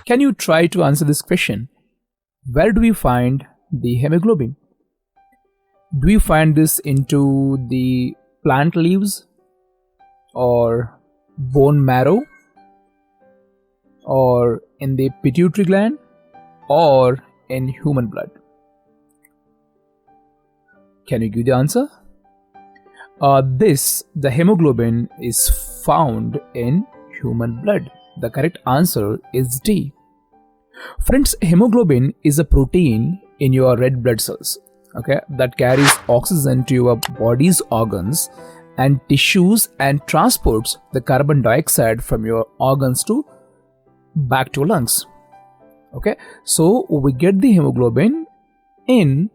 Can you try to answer this question? Where do we find the hemoglobin? Do we find this into the plant leaves, or bone marrow, or in the pituitary gland, or in human blood? Can you give the answer? The hemoglobin is found in human blood. The correct answer is D. Friends, hemoglobin is a protein in your red blood cells, okay, that carries oxygen to your body's organs and tissues and transports the carbon dioxide from your organs to back to your lungs. Okay, so we get the hemoglobin in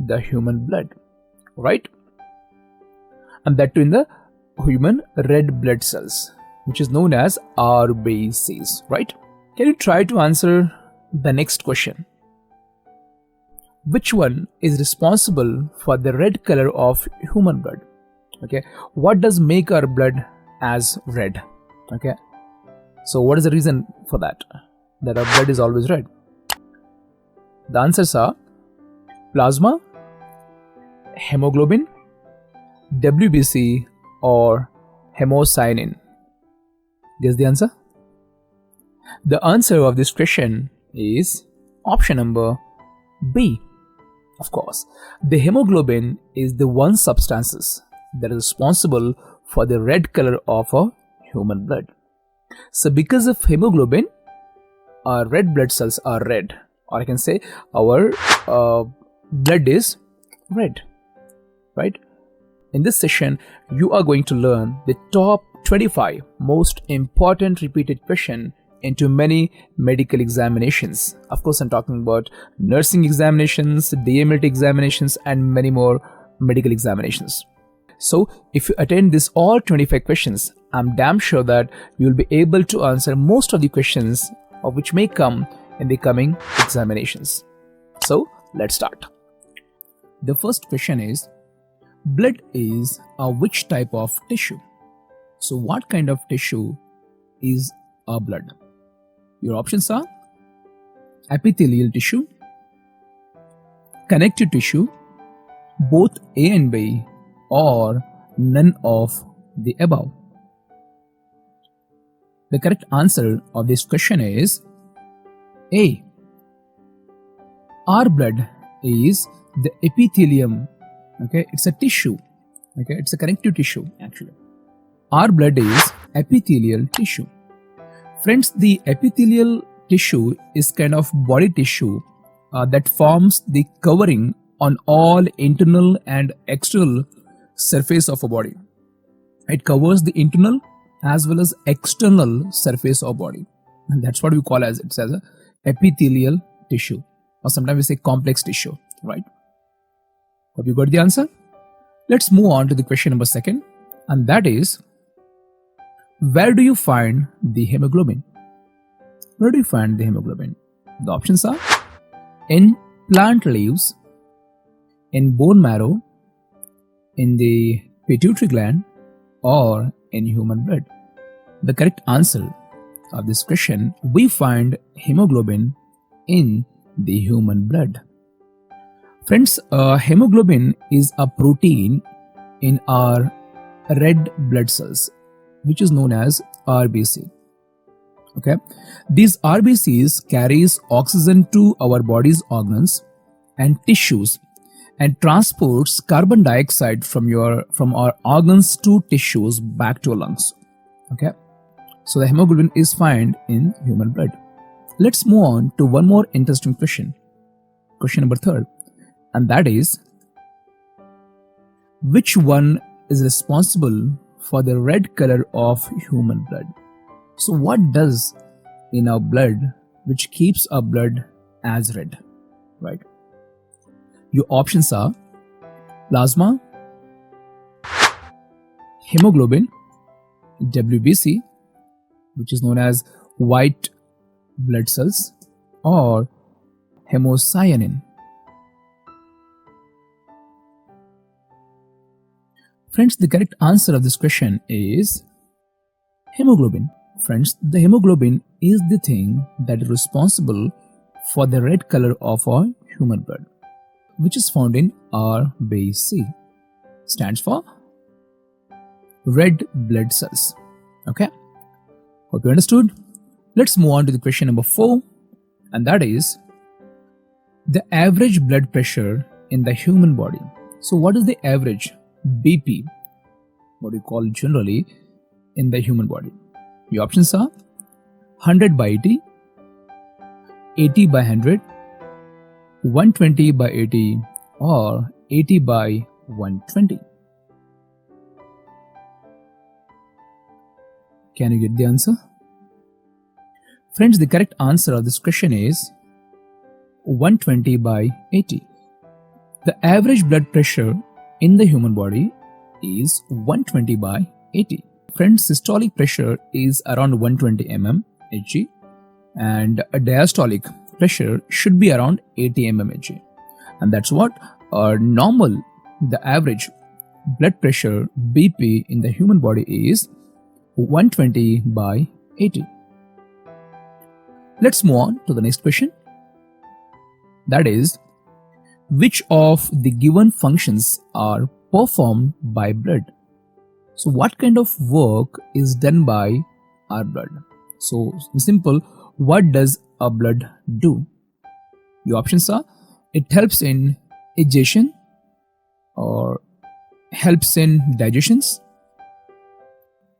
the human blood, right? And that too in the human red blood cells, which is known as RBCs, right? Can you try to answer the next question? Which one is responsible for the red color of human blood? Okay, what does make our blood as red? Okay, so what is the reason for that our blood is always red? The answers are plasma, hemoglobin, WBC, or hemocyanin. Guess the answer? The answer of this question is option number B. Of course, the hemoglobin is the one substance that is responsible for the red color of a human blood. So because of hemoglobin, our red blood cells are red, or I can say our blood is red, right? In this session, you are going to learn the top 25 most important repeated question into many medical examinations. Of course, I'm talking about nursing examinations, DMLT examinations, and many more medical examinations. So if you attend this all 25 questions, I'm damn sure that you will be able to answer most of the questions of which may come in the coming examinations. So let's start. The first question is, blood is a which type of tissue? So what kind of tissue is our blood? Your options are epithelial tissue, connective tissue, both A and B, or none of the above. The correct answer of this question is A. Our blood is the epithelium. Okay, it's a tissue. Okay, it's a connective tissue actually. Our blood is epithelial tissue. Friends, the epithelial tissue is kind of body tissue that forms the covering on all internal and external surface of a body. It covers the internal as well as external surface of body, and that's what we call as a epithelial tissue, or sometimes we say complex tissue, right? Have you got the answer? Let's move on to the question number 2, and that is, where do you find the hemoglobin? Where do you find the hemoglobin? The options are in plant leaves, in bone marrow, in the pituitary gland, or in human blood. The correct answer of this question, we find hemoglobin in the human blood. Friends, hemoglobin is a protein in our red blood cells, which is known as RBC. Okay, these RBCs carries oxygen to our body's organs and tissues and transports carbon dioxide from our organs to tissues back to our lungs. Okay, so the hemoglobin is found in human blood. Let's move on to one more interesting question. Question number 3, and that is, which one is responsible for the red color of human blood? So what does in our blood which keeps our blood as red, right? Your options are plasma, hemoglobin, WBC, which is known as white blood cells, or hemocyanin. Friends, the correct answer of this question is hemoglobin. Friends, the hemoglobin is the thing that is responsible for the red color of our human blood, which is found in RBC. Stands for red blood cells. Okay? Hope you understood. Let's move on to the question number 4, and that is the average blood pressure in the human body. So what is the average BP, what we call generally, in the human body? The options are 100 by 80, 80 by 100, 120 by 80, or 80 by 120. Can you get the answer? Friends, the correct answer of this question is 120 by 80. The average blood pressure in the human body is 120 by 80. Friends, systolic pressure is around 120 mm Hg, and a diastolic pressure should be around 80 mm Hg. And that's what the average blood pressure BP in the human body is 120 by 80. Let's move on to the next question. That is, which of the given functions are performed by blood? So what kind of work is done by our blood? So in simple, what does our blood do? The options are, it helps in digestion, or helps in digestions,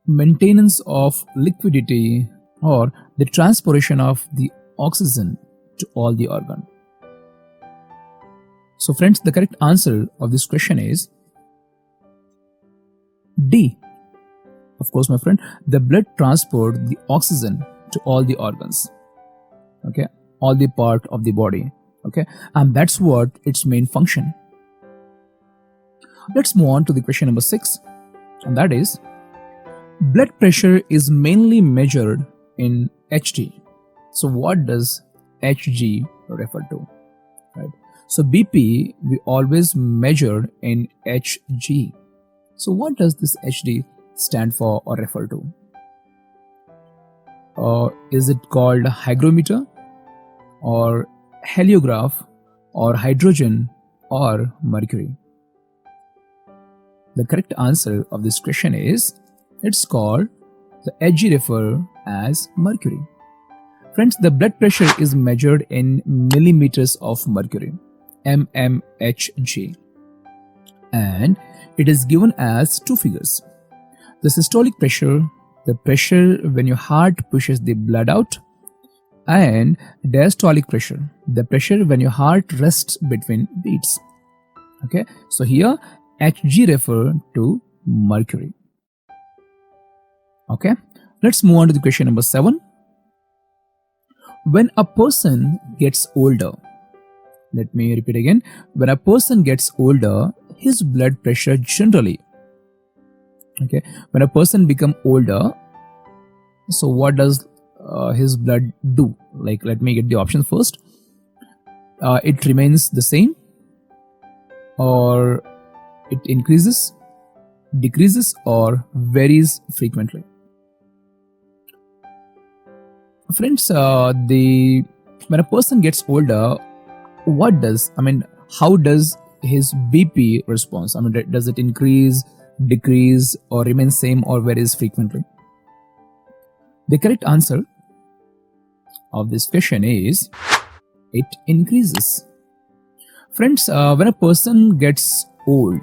maintenance of liquidity, or the transportation of the oxygen to all the organ. So friends, the correct answer of this question is D. Of course, my friend, the blood transport the oxygen to all the organs, okay, all the part of the body, okay, and that's what its main function. Let's move on to the question number 6, and that is, blood pressure is mainly measured in Hg. So what does Hg refer to? Right. So BP we always measured in Hg. So what does this Hg stand for or refer to? Is it called hygrometer, or heliograph, or hydrogen, or mercury? The correct answer of this question is, it's called, the Hg refer as mercury. Friends, the blood pressure is measured in millimeters of mercury, mmHg, and it is given as 2 figures. The systolic pressure, the pressure when your heart pushes the blood out, and diastolic pressure, the pressure when your heart rests between beats. Okay, so here Hg refer to mercury. Okay, let's move on to the question number 7. When a person gets older, let me repeat again, when a person gets older, his blood pressure generally, okay, when a person becomes older, so what does his blood do? Like, let me get the options first. It remains the same, or it increases, decreases, or varies frequently. Friends, when a person gets older, how does his BP response? Does it increase, decrease, or remain same, or varies frequently? The correct answer of this question is, it increases. Friends, when a person gets old,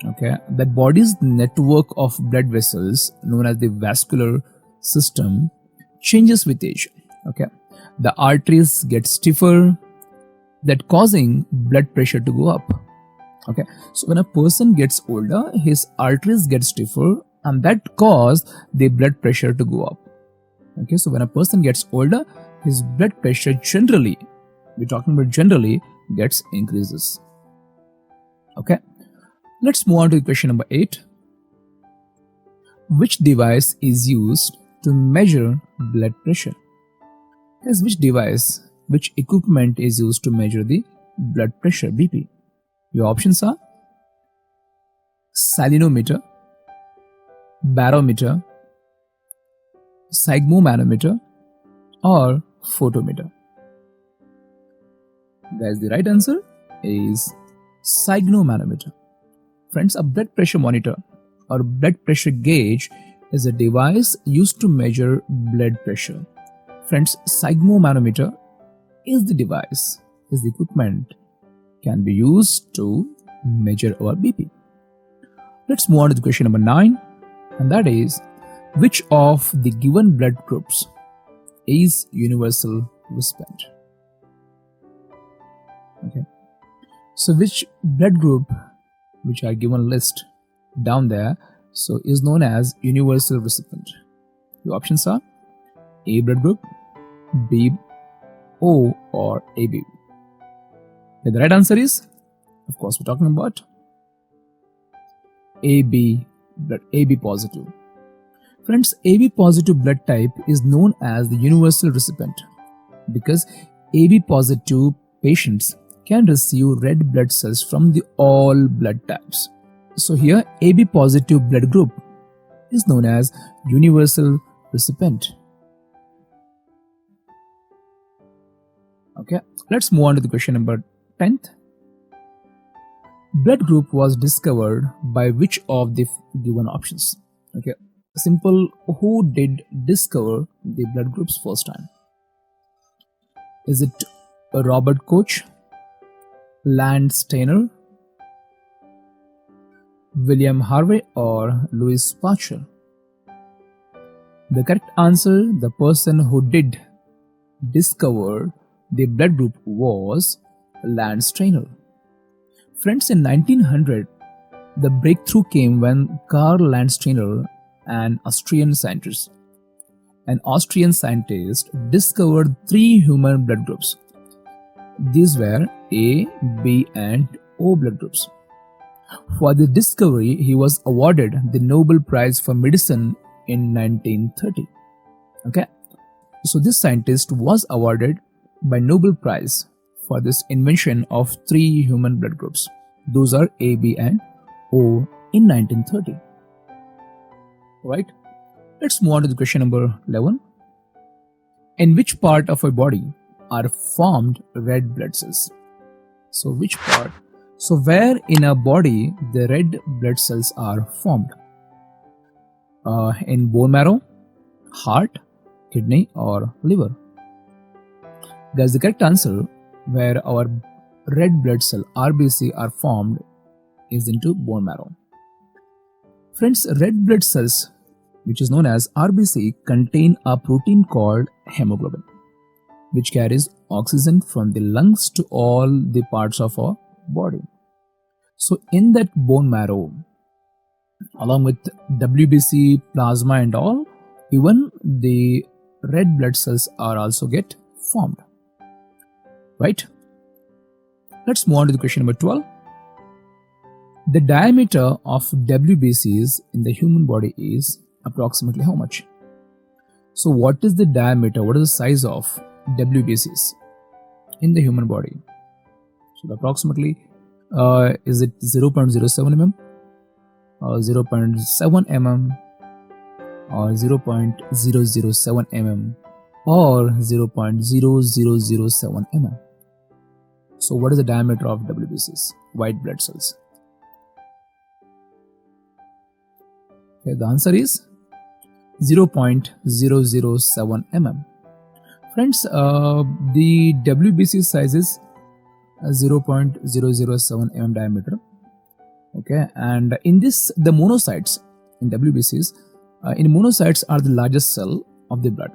okay, the body's network of blood vessels, known as the vascular system, changes with age. Okay, the arteries get stiffer, that causing blood pressure to go up. Okay, so when a person gets older, his arteries get stiffer, and that cause the blood pressure to go up. Okay, so when a person gets older, his blood pressure generally, we're talking about generally, gets increases. Okay, let's move on to question number 8. Which device is used to measure blood pressure? Guys, which equipment is used to measure the blood pressure, BP? Your options are salinometer, barometer, sphygmomanometer, or photometer? Guys, the right answer is sphygmomanometer. Friends, a blood pressure monitor or blood pressure gauge is a device used to measure blood pressure. Friends, sphygmomanometer is the device, is the equipment can be used to measure our BP. Let's move on to the question number 9, and that is, which of the given blood groups is universal recipient? Okay, so which blood group, which are given list down there, so is known as universal recipient? The options are A blood group, B, O, or AB. The right answer is, of course, we're talking about AB, blood AB positive. Friends, AB positive blood type is known as the universal recipient because AB positive patients can receive red blood cells from the all blood types. So here AB positive blood group is known as universal recipient. Okay, let's move on to the question number 10th. Blood group was discovered by which of the given options? Okay, simple, who did discover the blood groups first time? Is it Robert Koch, Landsteiner, William Harvey, or Louis Pasteur? The correct answer, the person who did discover the blood group was Landsteiner. Friends, in 1900, the breakthrough came when Karl Landsteiner, an Austrian scientist, discovered 3 human blood groups. These were A, B, and O blood groups. For the discovery, he was awarded the Nobel Prize for Medicine in 1930. Okay, so this scientist was awarded by Nobel Prize for this invention of 3 human blood groups. Those are A, B, and O in 1930. Right? Let's move on to the question number 11. In which part of a body are formed red blood cells? So which part? So where in a body the red blood cells are formed? In bone marrow, heart, kidney, or liver? Guys, the correct answer where our red blood cell RBC are formed is into bone marrow. Friends, red blood cells, which is known as RBC, contain a protein called hemoglobin, which carries oxygen from the lungs to all the parts of our body. So in that bone marrow, along with WBC, plasma and all, even the red blood cells are also get formed. Right? Let's move on to the question number 12. The diameter of WBCs in the human body is approximately how much? So what is the diameter, what is the size of WBCs in the human body? So approximately, is it 0.07 mm, or 0.7 mm, or 0.007 mm, or 0.0007 mm? So what is the diameter of WBCs, white blood cells? Okay, the answer is 0.007 mm. Friends, the WBC size is 0.007 mm diameter. Okay, and in this, the monocytes in WBCs, monocytes are the largest cell of the blood.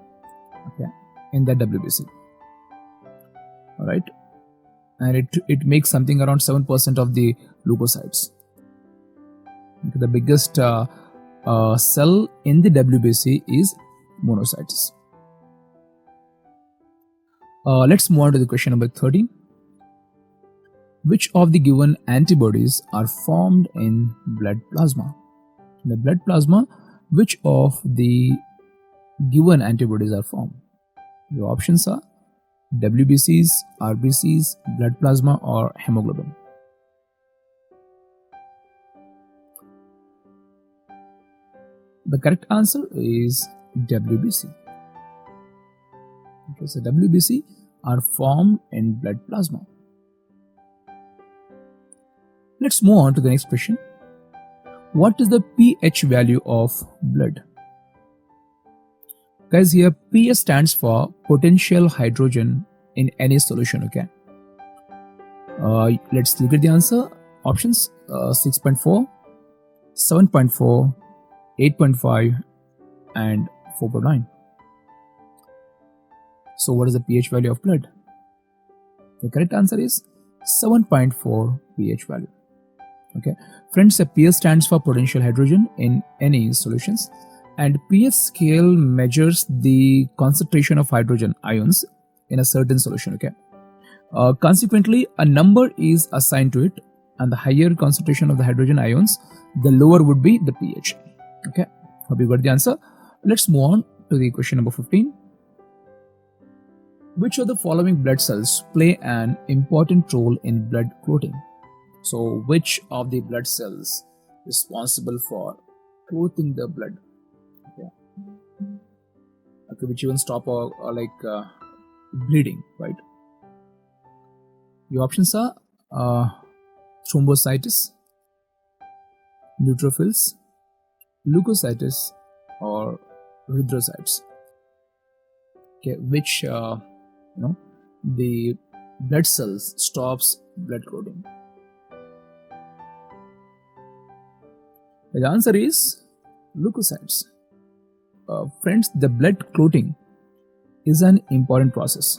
Okay, in that WBC. All right, and it makes something around 7% of the leukocytes. Okay, the biggest cell in the WBC is monocytes. Let's move on to the question number 13. Which of the given antibodies are formed in blood plasma? In the blood plasma, which of the given antibodies are formed? The options are WBCs, RBCs, blood plasma, or hemoglobin. The correct answer is WBC. Okay, so WBC are formed in blood plasma. Let's move on to the next question. What is the pH value of blood? Guys, here pH stands for potential hydrogen in any solution. Okay. Let's look at the answer. Options 6.4, 7.4, 8.5 and 4.9. So what is the pH value of blood? The correct answer is 7.4 pH value. Okay, friends, the pH stands for potential hydrogen in any solutions, and pH scale measures the concentration of hydrogen ions in a certain solution. Okay, consequently, a number is assigned to it, and the higher concentration of the hydrogen ions, the lower would be the pH. Okay, hope you got the answer. Let's move on to the question number 15. Which of the following blood cells play an important role in blood clotting? So, which of the blood cells responsible for clotting the blood? Okay, which even stop or bleeding, right? Your options are thrombocytes, neutrophils, leukocytes, or erythrocytes. Okay, which the blood cells stops blood clotting? The answer is leukocytes. Friends, the blood clotting is an important process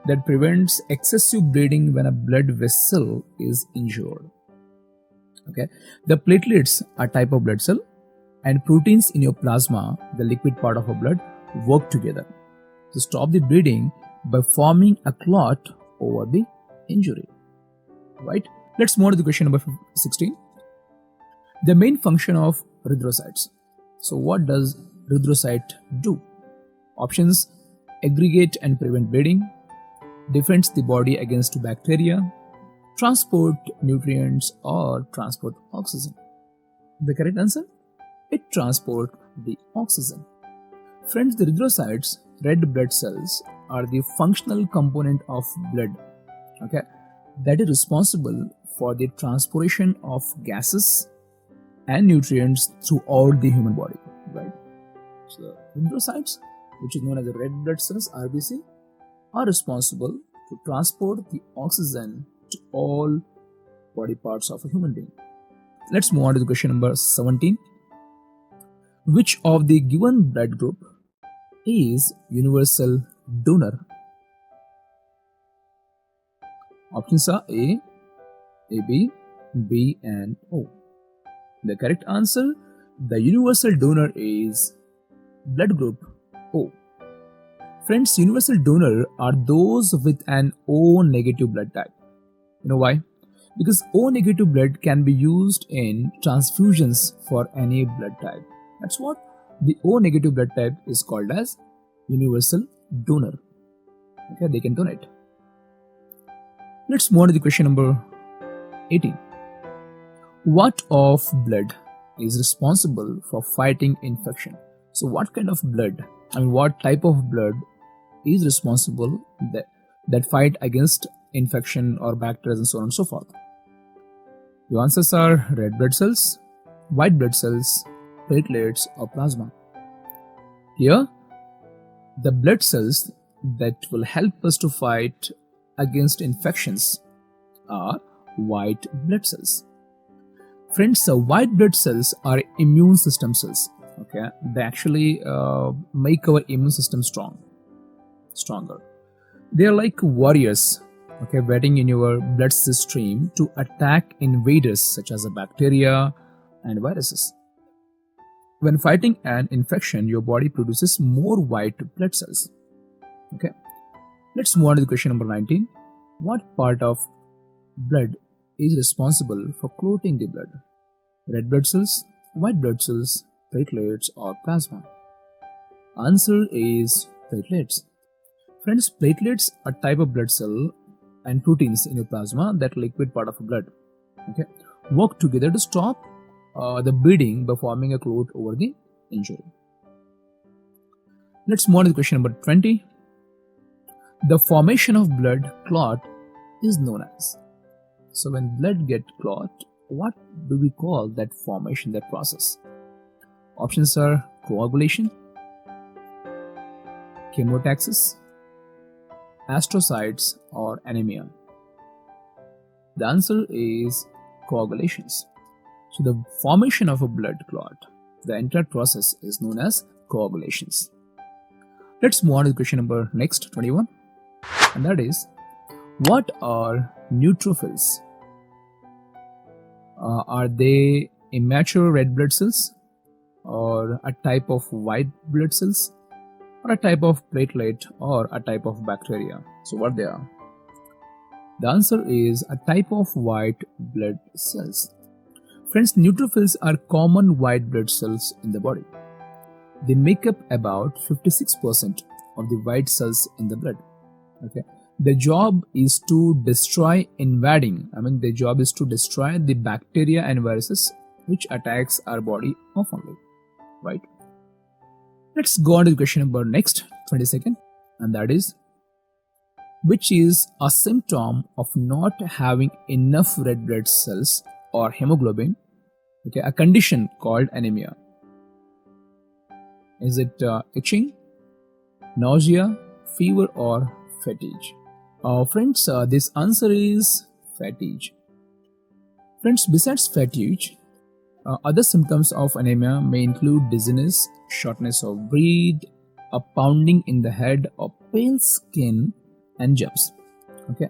that prevents excessive bleeding when a blood vessel is injured. Okay, the platelets are a type of blood cell, and proteins in your plasma, the liquid part of our blood, work together to stop the bleeding by forming a clot over the injury. Right? Let's move on to the question number 16. The main function of erythrocytes. So what does erythrocyte do? Options: aggregate and prevent bleeding, defends the body against bacteria, transport nutrients, or transport oxygen. The correct answer? It transports the oxygen. Friends, the erythrocytes, red blood cells, are the functional component of blood, okay, that is responsible for the transportation of gases and nutrients throughout the human body, right? So the erythrocytes, which is known as the red blood cells, RBC, are responsible to transport the oxygen to all body parts of a human being. Let's move on to the question number 17. Which of the given blood group is universal donor? Options are A, AB, B and O. The correct answer, the universal donor is blood group O. Friends, universal donor are those with an O negative blood type. You know why? Because O negative blood can be used in transfusions for any blood type. That's what the O negative blood type is called as universal donor. Okay, they can donate. Let's move on to the question number 18. What of blood is responsible for fighting infection? So what kind of blood, what type of blood is responsible that fight against infection or bacteria and so on and so forth? Your answers are red blood cells, white blood cells, platelets or plasma. Here, the blood cells that will help us to fight against infections are white blood cells. Friends, white blood cells are immune system cells. Okay, they actually make our immune system stronger. They are like warriors, okay, waiting in your blood stream to attack invaders such as bacteria and viruses. When fighting an infection, your body produces more white blood cells. Okay, let's move on to the question number 19. What part of blood is responsible for clotting the blood? Red blood cells, white blood cells, platelets or plasma? Answer is platelets. Friends, platelets are a type of blood cell and proteins in your plasma, that liquid part of blood, okay, work together to stop the bleeding by forming a clot over the injury. Let's move on to question number 20. The formation of blood clot is known as. So when blood get clot, what do we call that formation, that process? Options are coagulation, chemotaxis, astrocytes, or anemia. The answer is coagulations. So the formation of a blood clot, the entire process is known as coagulations. Let's move on to question number next 21, and that is, what are neutrophils? Are they immature red blood cells, or a type of white blood cells, or a type of platelet, or a type of bacteria? So what they are? The answer is a type of white blood cells. Friends, neutrophils are common white blood cells in the body. They make up about 56% of the white cells in the blood. Okay. Their job is to destroy their job is to destroy the bacteria and viruses which attacks our body oftenly, right? Let's go on to the question number next 22nd, and that is, which is a symptom of not having enough red blood cells or hemoglobin, okay, a condition called anemia. Is it itching, nausea, fever, or fatigue? Friends, this answer is fatigue. Friends, besides fatigue, other symptoms of anemia may include dizziness, shortness of breath, a pounding in the head, or pale skin and jumps. Okay,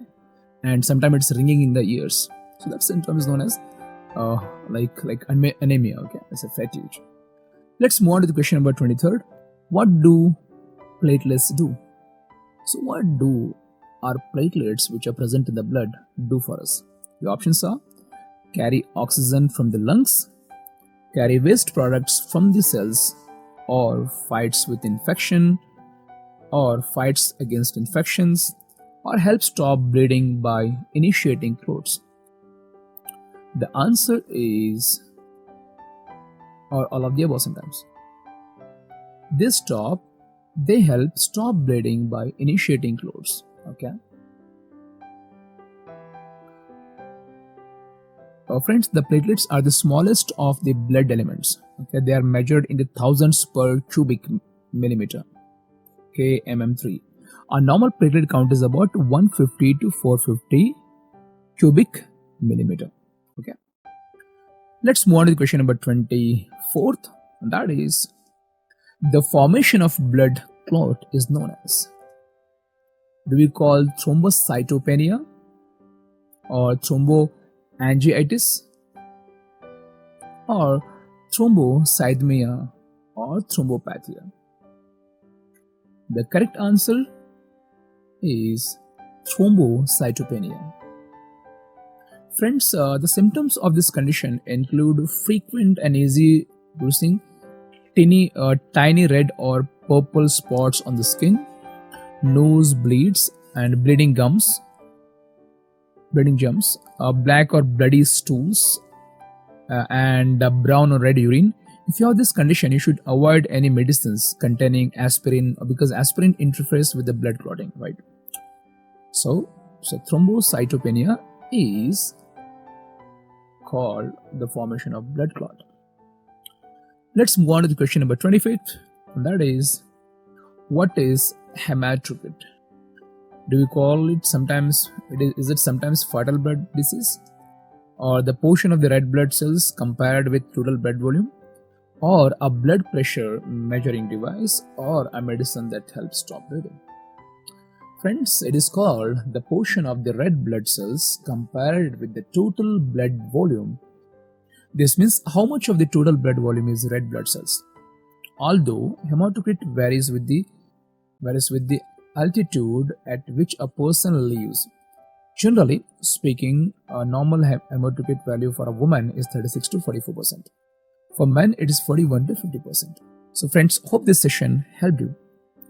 and sometimes it's ringing in the ears. So that symptom is known as anemia. Okay, it's a fatigue. Let's move on to the question number 23rd. What do platelets do? So what do our platelets, which are present in the blood, do for us? The options are: carry oxygen from the lungs, carry waste products from the cells, or fights with infection, or fights against infections, or help stop bleeding by initiating clots. The answer is, or all of the above sometimes. They help stop bleeding by initiating clots. Okay. Friends, the platelets are the smallest of the blood elements. Okay, they are measured in the thousands per cubic millimeter, kmm3. A normal platelet count is about 150 to 450 cubic millimeter. Okay. Let's move on to the question number 24th, and that is, the formation of blood clot is known as. Do we call thrombocytopenia, or thromboangiitis, or thrombocythemia, or thrombopathia? The correct answer is thrombocytopenia. Friends, the symptoms of this condition include frequent and easy bruising, tiny red or purple spots on the skin, nose bleeds and bleeding jumps, black or bloody stools, and brown or red urine. If you have this condition, you should avoid any medicines containing aspirin, because aspirin interferes with the blood clotting, right? So thrombocytopenia is called the formation of blood clot. Let's move on to the question number 25th, and that is, what is hematocrit? Do we call it sometimes, is it sometimes fatal blood disease, or the portion of the red blood cells compared with total blood volume, or a blood pressure measuring device, or a medicine that helps stop bleeding? Friends, it is called the portion of the red blood cells compared with the total blood volume. This means how much of the total blood volume is red blood cells. Although hematocrit varies with the altitude at which a person lives. Generally speaking, a normal hematocrit value for a woman is 36 to 44%. For men, it is 41 to 50%. So friends, hope this session helped you.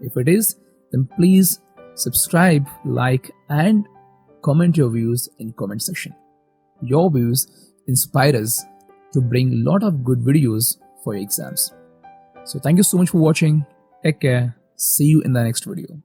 If it is, then please subscribe, like, and comment your views in comment section. Your views inspire us to bring a lot of good videos for your exams. So thank you so much for watching. Take care. See you in the next video.